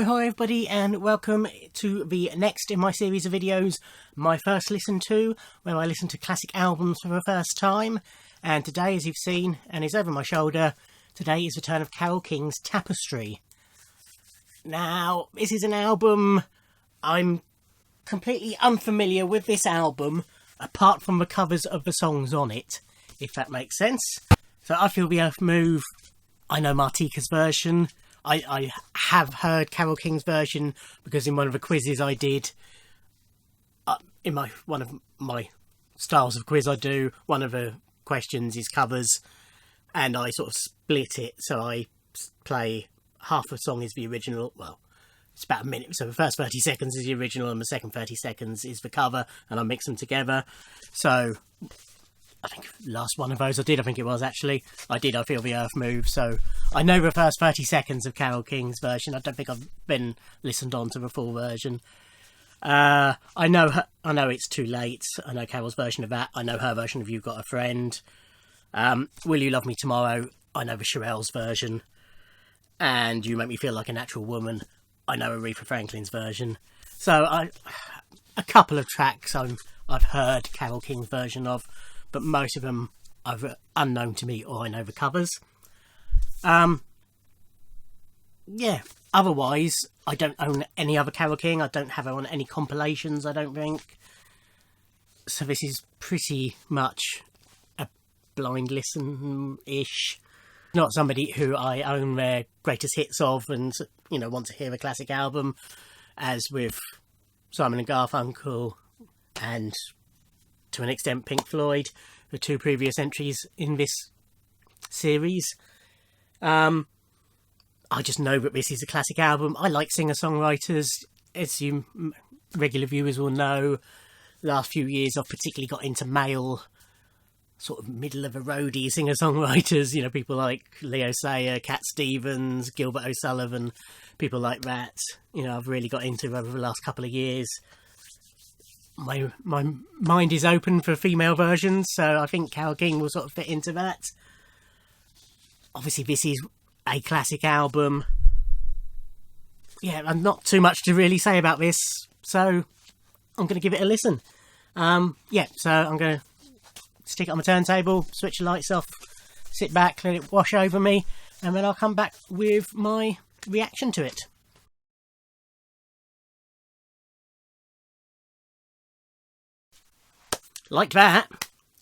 Hi everybody, and welcome to the next in my series of videos, My First Listen To, where I listen to classic albums for the first time. And today, as you've seen, and is over my shoulder, today is the turn of Carole King's Tapestry. Now, this is an album, I'm completely unfamiliar with this album, apart from the covers of the songs on it, if that makes sense. So I Feel the Earth Move, I know Martika's version. I have heard Carole King's version because in one of the quizzes I did, in one of my styles of quiz I do, one of the questions is covers, and I sort of split it, so I play half a song is the original, well, it's about a minute, so the first 30 seconds is the original and the second 30 seconds is the cover, and I mix them together. So I think last one of those I think it was actually, I Feel the Earth Move, so I know the first 30 seconds of Carole King's version. I don't think I've been listened on to the full version. I know It's Too Late, I know Carole's version of that, I know her version of You've Got a Friend. Will You Love Me Tomorrow, I know the Cheryl's version, and You Make Me Feel Like a Natural Woman, I know Aretha Franklin's version. So a couple of tracks I've heard Carole King's version of, but most of them are unknown to me, or I know the covers. Yeah, otherwise, I don't own any other Carole King. I don't have her on any compilations, I don't think. So this is pretty much a blind listen-ish. Not somebody who I own their greatest hits of and, you know, want to hear a classic album, as with Simon and Garfunkel and, to an extent, Pink Floyd, the two previous entries in this series. I just know that this is a classic album. I like singer-songwriters. As you regular viewers will know, last few years I've particularly got into male, sort of middle-of-the-roady singer-songwriters. You know, people like Leo Sayer, Cat Stevens, Gilbert O'Sullivan, people like that. You know, I've really got into over the last couple of years. My mind is open for female versions, so I think Carole King will sort of fit into that. Obviously, this is a classic album. Yeah, and not too much to really say about this, so I'm going to give it a listen. Yeah, so I'm going to stick it on the turntable, switch the lights off, sit back, let it wash over me, and then I'll come back with my reaction to it. Like that.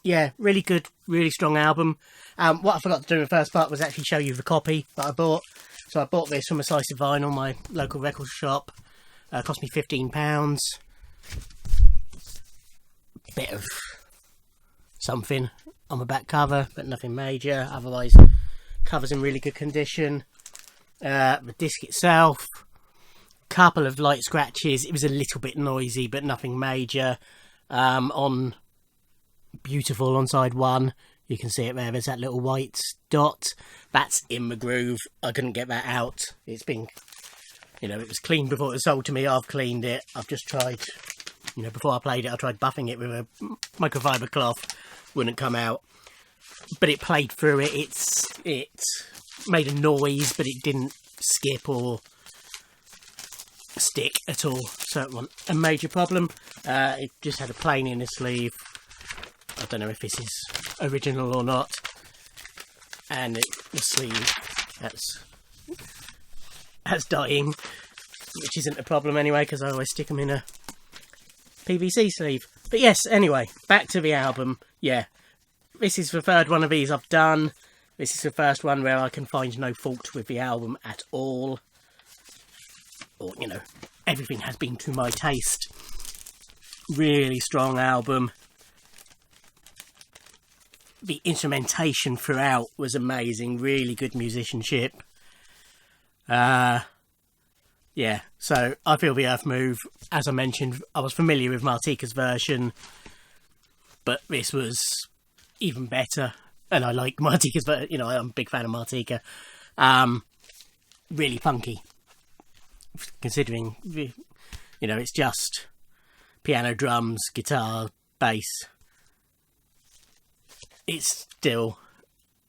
Yeah, really good, really strong album. What I forgot to do in the first part was actually show you the copy that I bought. So I bought this from a Slice of Vinyl, my local record shop. Cost me £15. Bit of something on the back cover, but nothing major. Otherwise, cover's in really good condition. The disc itself, couple of light scratches. It was a little bit noisy, but nothing major. On Beautiful on side one, you can see it there, there's that little white dot, that's in the groove. I couldn't get that out. It's been, you know, it was cleaned before it was sold to me. I've cleaned it. I've just tried, you know, before I played it, I tried buffing it with a microfiber cloth. Wouldn't come out, but it played through it. It made a noise, but it didn't skip or stick at all, so it wasn't a major problem. It just had a plain inner sleeve. I don't know if this is original or not, and the sleeve that's dying, which isn't a problem anyway, because I always stick them in a PVC sleeve. But yes, anyway, back to the album. Yeah, this is the third one of these I've done. This is the first one where I can find no fault with the album at all. Or, you know, everything has been to my taste. Really strong album. The instrumentation throughout was amazing. Really good musicianship. Yeah, so I Feel the Earth Move. As I mentioned, I was familiar with Martika's version, but this was even better. And I like Martika's, but you know, I'm a big fan of Martika. Really funky, considering, you know, it's just piano, drums, guitar, bass. It's still,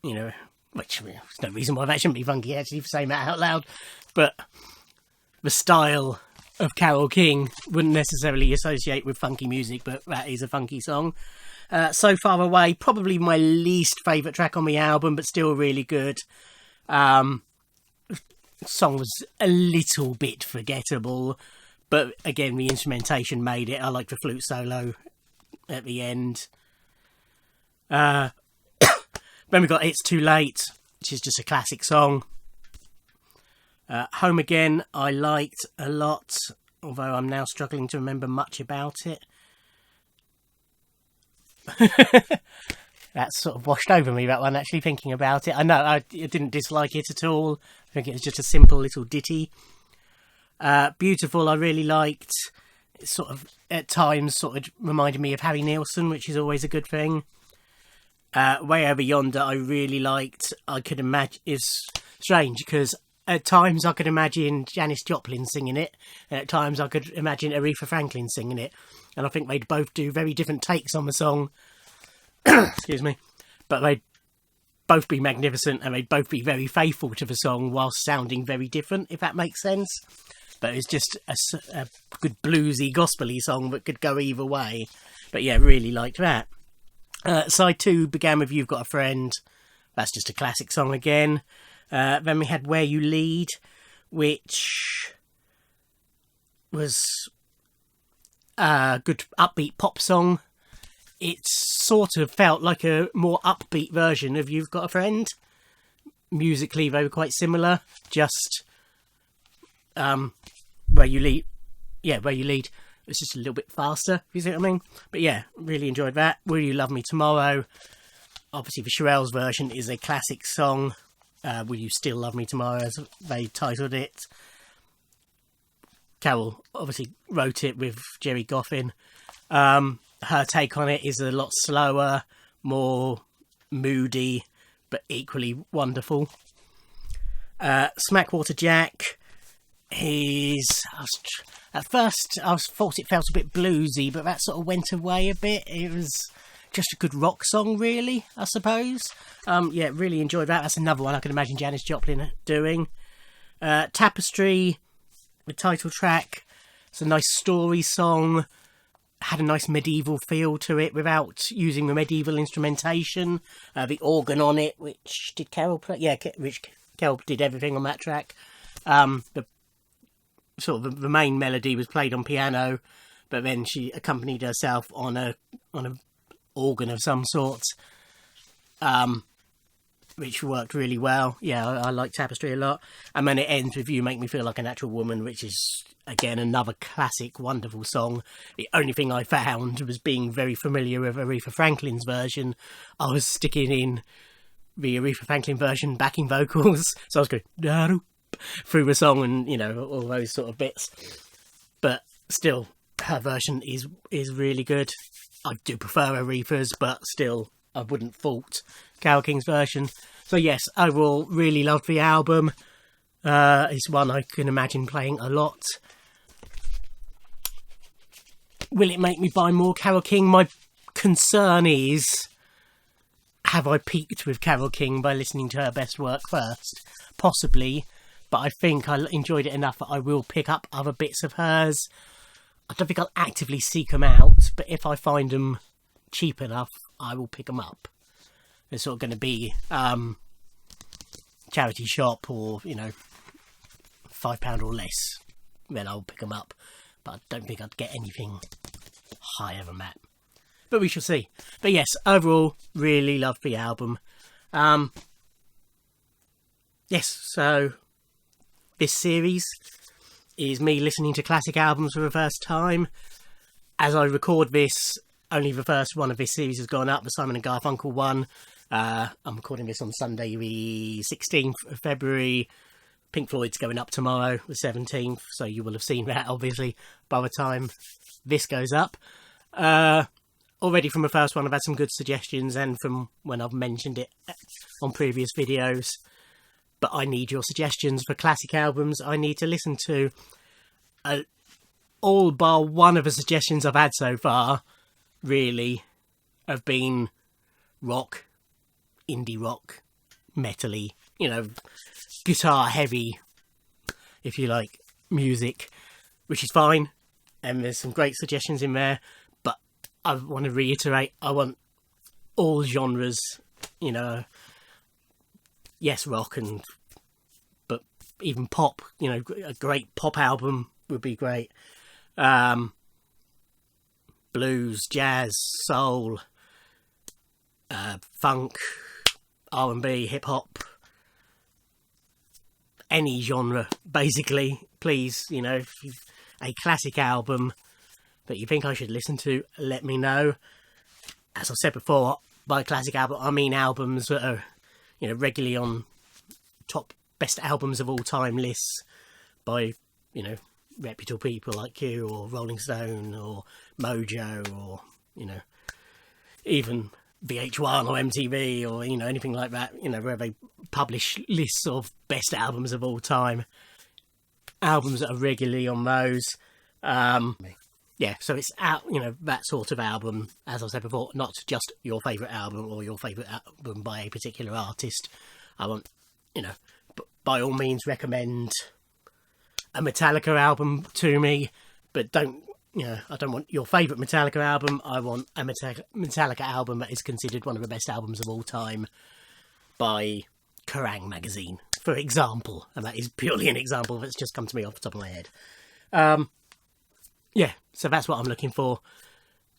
you know, which there's no reason why that shouldn't be funky actually for saying that out loud, but the style of Carole King wouldn't necessarily associate with funky music, but that is a funky song. So Far Away, probably my least favourite track on the album, but still really good. Song was a little bit forgettable, but again, the instrumentation made it. I like the flute solo at the end. Then we got It's Too Late, which is just a classic song. Home Again I liked a lot, although I'm now struggling to remember much about it. That's sort of washed over me, that one, actually, thinking about it. I know I didn't dislike it at all. I think it was just a simple little ditty. Beautiful I really liked. It sort of, at times, sort of reminded me of Harry Nilsson, which is always a good thing. Way Over Yonder I really liked. I could imagine, it's strange because at times I could imagine Janis Joplin singing it, and at times I could imagine Aretha Franklin singing it, and I think they'd both do very different takes on the song. Excuse me. But they'd both be magnificent, and they'd both be very faithful to the song whilst sounding very different, if that makes sense. But it's just a good bluesy, gospel-y song that could go either way. But yeah, really liked that. Side 2 began with You've Got a Friend. That's just a classic song again. Then we had Where You Lead, which was a good upbeat pop song. It sort of felt like a more upbeat version of You've Got a Friend. Musically, they were quite similar. Just Where You Lead. Yeah, Where You Lead. It's just a little bit faster, you see what I mean? But yeah, really enjoyed that. Will You Love Me Tomorrow? Obviously, the Shirelles version is a classic song. Will You Still Love Me Tomorrow, as they titled it. Carole obviously wrote it with Jerry Goffin. Her take on it is a lot slower, more moody, but equally wonderful. Smackwater Jack is... At first, I thought it felt a bit bluesy, but that sort of went away a bit. It was just a good rock song, really, I suppose. Yeah, really enjoyed that. That's another one I can imagine Janis Joplin doing. Tapestry, the title track. It's a nice story song. Had a nice medieval feel to it without using the medieval instrumentation. The organ on it, which did Carole play? Yeah, which Carole did everything on that track. The sort of the main melody was played on piano, but then she accompanied herself on a organ of some sort, which worked really well. Yeah, I like Tapestry a lot. And then it ends with You Make Me Feel Like a Natural Woman, which is, again, another classic, wonderful song. The only thing I found was being very familiar with Aretha Franklin's version. I was sticking in the Aretha Franklin version backing vocals, so I was going "Da-doo" through the song and, you know, all those sort of bits. But still, her version is really good. I do prefer Aretha's, but still, I wouldn't fault Carole King's version. So yes, overall, really loved the album. It's one I can imagine playing a lot. Will it make me buy more Carole King? My concern is, have I peaked with Carole King by listening to her best work first? Possibly, but I think I enjoyed it enough that I will pick up other bits of hers. I don't think I'll actively seek them out, but if I find them cheap enough, I will pick them up. They're sort of going to be charity shop or, you know, £5 or less, then I'll pick them up. But I don't think I'd get anything higher than that. But we shall see. But yes, overall, really loved the album. Yes, so this series is me listening to classic albums for the first time. As I record this, only the first one of this series has gone up, the Simon and Garfunkel one. I'm recording this on Sunday the 16th of February. Pink Floyd's going up tomorrow, the 17th, so you will have seen that, obviously, by the time this goes up. Already from the first one, I've had some good suggestions, and from when I've mentioned it on previous videos. But I need your suggestions for classic albums I need to listen to. All bar one of the suggestions I've had so far, really, have been rock, indie rock, metal-y, you know, guitar heavy, if you like. music, which is fine, and there's some great suggestions in there, but I want to reiterate, I want all genres, you know, yes, rock, but even pop, you know, a great pop album would be great. Blues, jazz, soul, funk, R&B, hip-hop, any genre, basically. Please, you know, if you've a classic album that you think I should listen to, let me know. As I said before, by classic album, I mean albums that are, you know, regularly on top best albums of all time lists by, you know, reputable people like you, or Rolling Stone, or Mojo, or, you know, even VH1 or MTV, or, you know, anything like that, you know, where they publish lists of best albums of all time. Albums that are regularly on those. Yeah, so it's out, you know, that sort of album, as I said before, not just your favourite album or your favourite album by a particular artist. I want, you know, by all means recommend a Metallica album to me, but don't, you know, I don't want your favourite Metallica album. I want a Metallica album that is considered one of the best albums of all time by Kerrang! Magazine, for example. And that is purely an example that's just come to me off the top of my head. Yeah, so that's what I'm looking for.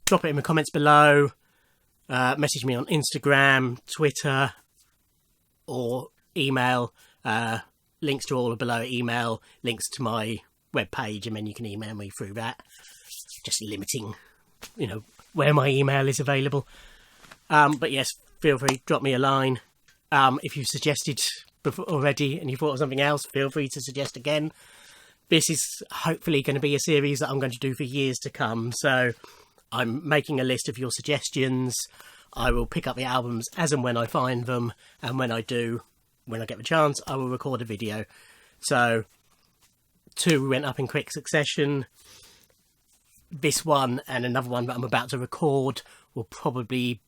Drop it in the comments below. Message me on Instagram, Twitter, or email. Links to all are below. Email, links to my webpage, and then you can email me through that. Just limiting, you know, where my email is available. But yes, feel free, drop me a line. If you've suggested before already and you thought of something else, feel free to suggest again. This is hopefully going to be a series that I'm going to do for years to come. So I'm making a list of your suggestions. I will pick up the albums as and when I find them. And when I do, when I get the chance, I will record a video. So 2 went up in quick succession. This one and another one that I'm about to record will probably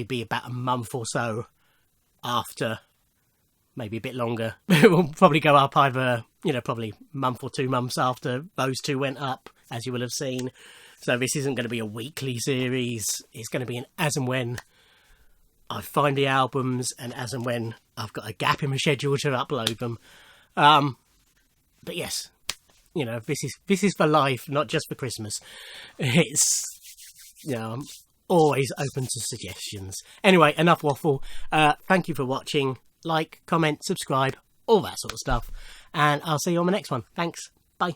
be about a month or so after, maybe a bit longer. It will probably go up either, you know, probably a month or 2 months after those 2 went up, as you will have seen. So this isn't going to be a weekly series. It's going to be an as and when I find the albums, and as and when I've got a gap in my schedule to upload them. But yes, you know, this is for life, not just for Christmas. It's, you know, I'm always open to suggestions. Anyway, enough waffle. Thank you for watching. Like, comment, subscribe, all that sort of stuff. And I'll see you on the next one. Thanks. Bye.